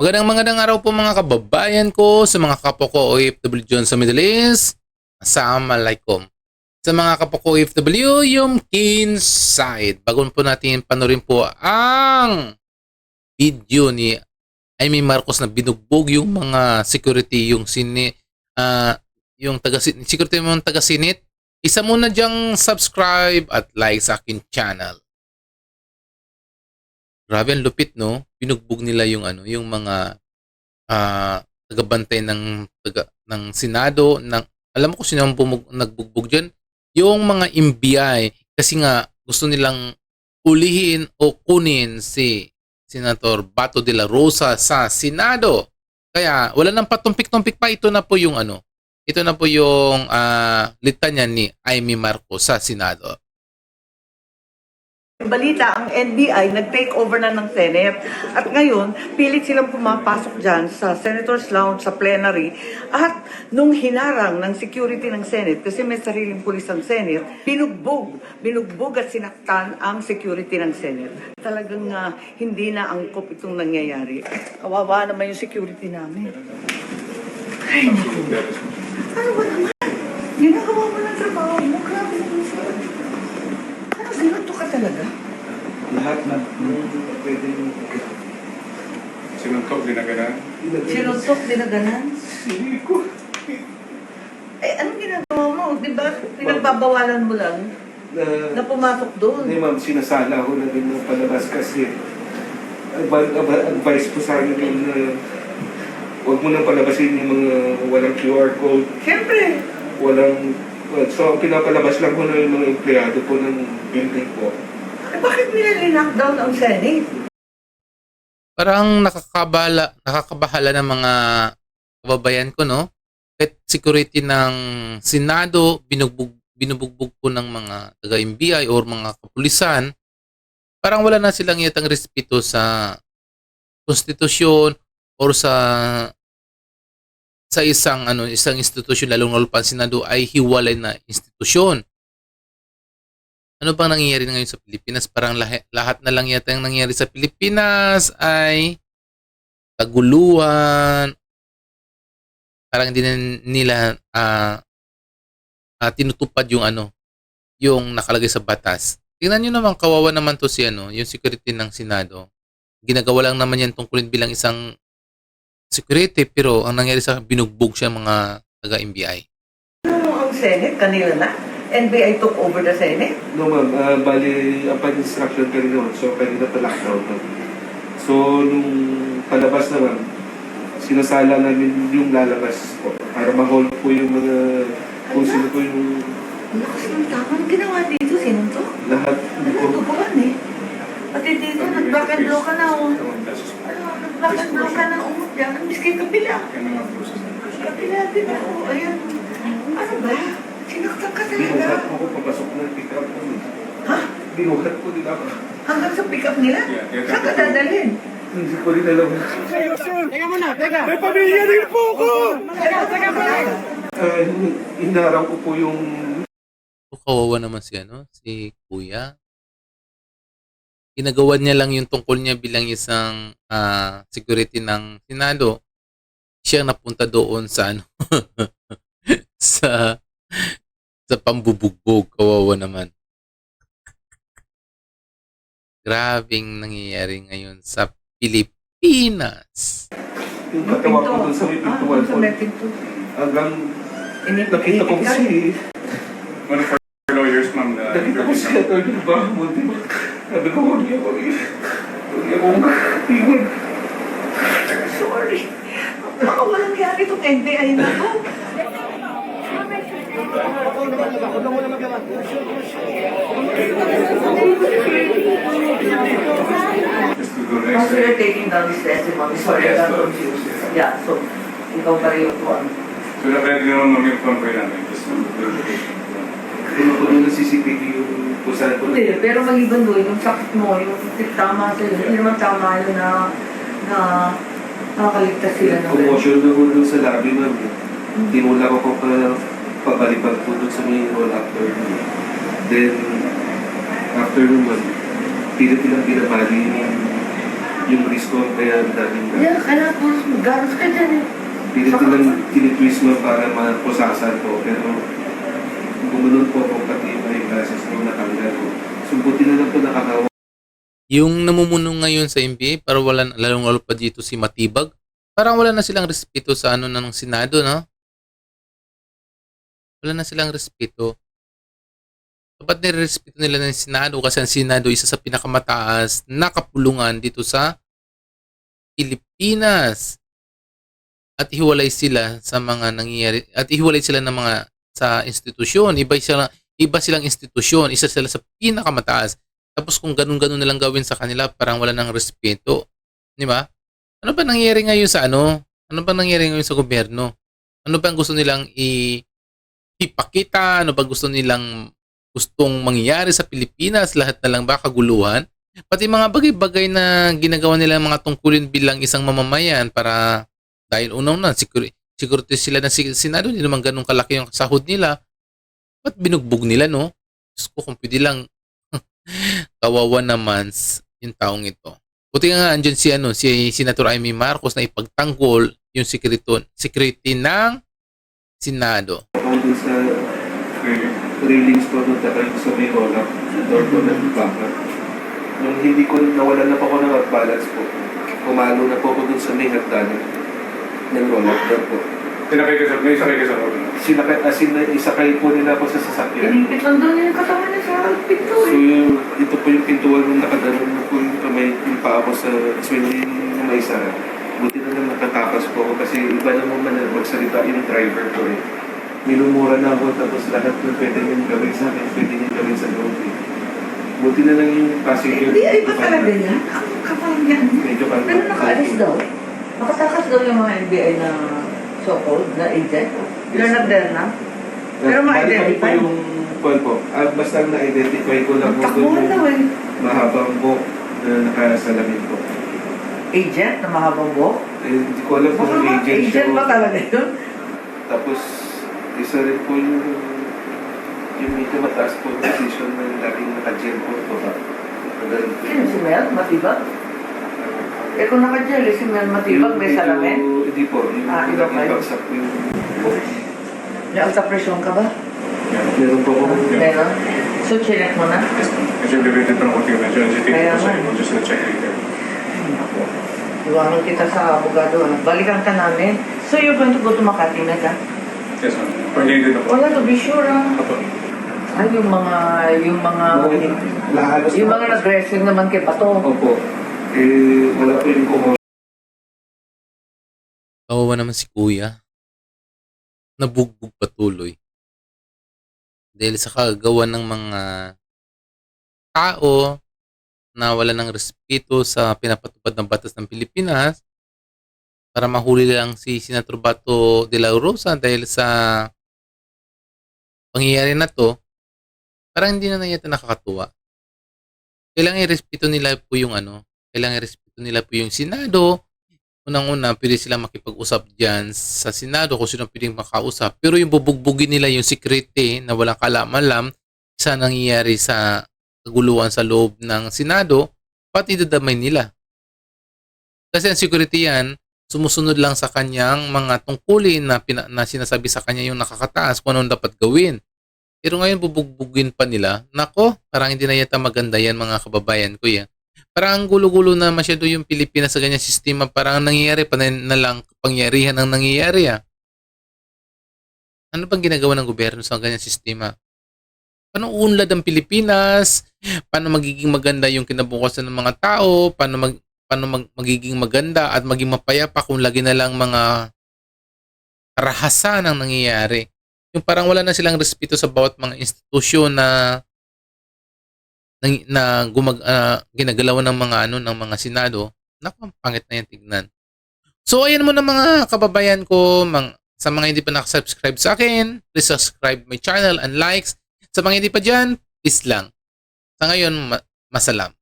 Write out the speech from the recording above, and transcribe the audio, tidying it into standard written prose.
Magandang araw po mga kababayan ko, sa mga kapwa ko OFW dyan sa Middle East. Assalamualaikum. Sa mga kapwa ko OFW, yung Kinside. Bago po natin panorin po ang video ni Amy Marcos na binugbog yung mga security, yung security mo taga-sinit. Isa muna dyang subscribe at like sa akin channel. Grabe ang lupit, no? Binugbog nila yung yung mga tagabantay ng Senado, alam mo kung sino ang nagbugbog diyan? Yung mga MBI, kasi nga gusto nilang ulihin o kunin si Senator Bato de la Rosa sa Senado. Kaya wala nang patumpik-tumpik pa, ito na po yung litanya ni Amy Marcos sa Senado. Balita, ang NBI nag-take over na ng Senate at ngayon pilit silang pumapasok dyan sa Senator's Lounge, sa plenary, at nung hinarang ng security ng Senate, kasi may sariling pulis ang Senate, binugbog at sinaktan ang security ng Senate. Talagang hindi na angkop itong nangyayari. Kawawa naman yung security namin. Ay, naku. Ano ba naman? Ginagawa mo ng trabaho mo. Grabe naman siya. Sinuto ka talaga? Lahat na pwede yung... Sinuntok, dinaganan? Sinutok, dinaganan? Hindi ko. Eh, anong ginagawa mo? Di ba? Pinagbabawalan mo lang na pumasok doon. Hindi ma'am, sinasala ko na din ng palabas kasi advice ko sa akin yung huwag mo nang palabasin yung mga walang QR code. Siyempre. So, pinapalabas lang ko na yung mga empleyado po ng building po. Eh, bakit nila linakdown ang Senate? Parang nakakabahala ng mga kababayan ko, no? Kahit security ng Senado, binubugbog po ng mga taga-MBI or mga kapulisan, parang wala na silang yatang respeto sa konstitusyon or sa isang institusyon, lalong-lalo pa ang Senado ay hiwalay na institusyon. Ano bang nangyayari ngayon sa Pilipinas? Parang lahat na lang yata yung nangyayari sa Pilipinas ay kaguluhan. Parang hindi na nila tinutupad yung nakalagay sa batas. Tingnan nyo naman, kawawa naman to yung security ng Senado. Ginagawa lang naman yan tungkulin bilang isang security, pero ang nangyari sa binugbog siya mga taga-MBI. Ano ang Senate? Kanila na? NBI took over the Senate? No ma'am, bali, ang pag-instruction kanina, so kanina pa-lockdown. So, nung palabas naman, sinasala namin yung lalabas po para ma-hold po yung mga kung sino po yung... Lakas ng tama. Anong ginawa dito? Sino to? Lahat po. Tubukan eh. Pati dito, nag-back and blow ka na oh. Nag-back and blow ka na umot dyan. Ang miski kapila. Kapila din ako. Ayan. Ano ba? Sinaktak ka talaga. Binuhat po ko papasok ng pick-up po. Ha? Binuhat po din ako. Hanggang sa pick-up nila? Saan ka dadalhin? Hindi ko rin alam. Teka muna, teka. May pamilya rin po ko! Teka muna. Inaraw ko po yung... Kawawa naman si Kuya. Ginagawa niya lang yung tungkol niya bilang isang security ng Senado. Siya napunta doon sa sa pambubugbog. Kawawa naman. Grabing nangyayari ngayon sa Pilipinas. Yung katawa ko dun sa may pintuan po. Hanggang nakita ko si... One of our lawyers, ma'am, Nakita ko si Atty. Bahmon, di ba? Sabi ko, huwag niya ako iwan. Sorry. Baka walang nangyari itong NBI na to. just to do the Because next we're taking down this testimony. Sorry, I got confused. Yeah, so, ikaw pa rin yung tuwan. So, na-ready naman mag-inform kayo namin. Just to do the Ano ko nung CCTV yung pusahan ko. Hindi, pero maliban doon, yung sakit mo, yung tama sa'yo, hindi naman tama yun na nakakaligtas sila na. Commotion na ko dun sa lobby ma'am. Tinula ko pa pabalibag po dun sa may roll after. Then, after nun ma'am, pilit nilang binabali yung risko kaya daming Yeah, kaya po, garos ka dyan eh. pilit nilang tinitwist mo para mapusasan po. Pero gumanon po ako pati may process nung natanggal ko. So buti na lang po nakakawa. Yung namumuno ngayon sa NBA, para wala, lalong-lalo pa dito si Matibag, parang wala na silang respeto sa ano ng Senado, no? Wala na silang respeto. Dapat nire-respeto nila ng Senado kasi ang Senado isa sa pinakamataas na kapulungan dito sa Pilipinas. At hiwalay sila sa mga nangyayari, at hiwalay sila ng mga sa institusyon. Iba silang institusyon, isa sila sa pinakamataas. Tapos kung ganun-ganun na lang gawin sa kanila, parang wala nang respeto. Di ba? Ano ba nangyayari ngayon sa ano? Ano ba nangyayari ngayon sa gobyerno? Ano ba ang gusto nilang ipakita? Ano ba gustong mangyari sa Pilipinas? Lahat na lang ba kaguluhan? Pati mga bagay-bagay na ginagawa nila mga tungkulin bilang isang mamamayan para dahil una security sila ng Senado, hindi naman ganun kalaki yung sahod nila. Ba't binugbog nila, no? Diyos ko, kung pwede lang kawawa naman yung taong ito. Buti nga andyan si Senator Amy Marcos na ipagtanggol yung security ng Senado. Ako dun sa railings ko doon tayo sa may roll-up. Door ko na baka. Nung hindi ko nawalan na po ako ng balance po. Kumalo na po ako dun sa may hagdanan. Ng roll-up door po. May sakay ka sa road. Isakay po nila ako sa sasakyan. Inipit lang daw niya yung katawan niya sa pinto So, eh. ito po yung pintuan nung nakaganon na po yung kamay, yung paa ko sa swing yung may sara. Buti na lang nakatakas po ako kasi iba naman man magsalita yung driver ko eh. Minumura na ako tapos lahat ng pwede niyong gawin sa akin, pwede niyong gawin sa loob eh. Buti na lang yung passenger. Hindi, ay ba talaga yan? Ang kapal yan. Medyo parang... Pero nakaalis daw. Nakatakas daw yung mga NBI na so-called na agent. You're not there na? Pero ma-identify? Bali kami po yung call po. Basta na-identify ko lang po Takbuhan daw eh. mahabang buhok na nakasalamin po. Agent na mahabang buhok? Eh, hindi ko alam kung agent siya. Agent ba talaga yun? Tapos, isa rin po yung medyo mataas po yung position na laging naka-gel po ito ba? Sino si Mel? Matibag? Eh kung naka-gel, si Mel Matibag may salamin? Hindi po. Yung Iba pa yun? bagsak po yung... May alta presyon ka ba? Meron po ako. Meron? So, chinek mo na? Medyo elevated pa ng konti. Medyo agitated Kaya ko sa nga. inyo. Just na check later. Iwanan kita sa abogado. Balikan ka namin. So, you're going to go to Makati na ka? Yes, ma'am. Coordinated na po. Wala to be sure, Apo. Ay, yung mga nag-dressing naman kay Bato. Opo. Eh, wala po yung kumo. Kawawa naman si Kuya. Nabugbog patuloy. Dahil sa kagawa ng mga tao na wala ng respeto sa pinapatupad ng batas ng Pilipinas para mahuli lang si Senator Bato de la Rosa dahil sa pangyayari na to, parang hindi na yata nakakatuwa. Kailangan i-respeto nila po yung kailangan i-respeto nila po yung Senado. Unang-una, pwede silang makipag-usap dyan sa Senado kung sino pwedeng makausap. Pero yung bubugbugin nila yung security na walang kaalam-alam sa nangyayari sa kaguluhan sa loob ng Senado, pati dadamay nila. Kasi ang security yan, sumusunod lang sa kanyang mga tungkulin na sinasabi sa kanya yung nakakataas kung anong dapat gawin. Pero ngayon bubugbugin pa nila. Nako, parang hindi na yata maganda yan mga kababayan ko yan. Parang ang gulo-gulo na masyado yung Pilipinas sa ganyang sistema. Parang ang nangyayari pa na lang pangyarihan ang nangyayari. Ano bang ginagawa ng gobyerno sa ganyang sistema? Paano uunlad ang Pilipinas? Paano magiging maganda yung kinabukasan ng mga tao? Paano magiging maganda at maging mapayapa kung lagi na lang mga rahasan ang nangyayari? Yung parang wala na silang respeto sa bawat mga institusyon na ginagalawan ng mga Senado. Naku, pangit na yan tignan. So ayan mo na mga kababayan ko, sa mga hindi pa nakasubscribe sa akin, please subscribe my channel and likes. Sa mga hindi pa dyan, please lang. Sa ngayon, masalam.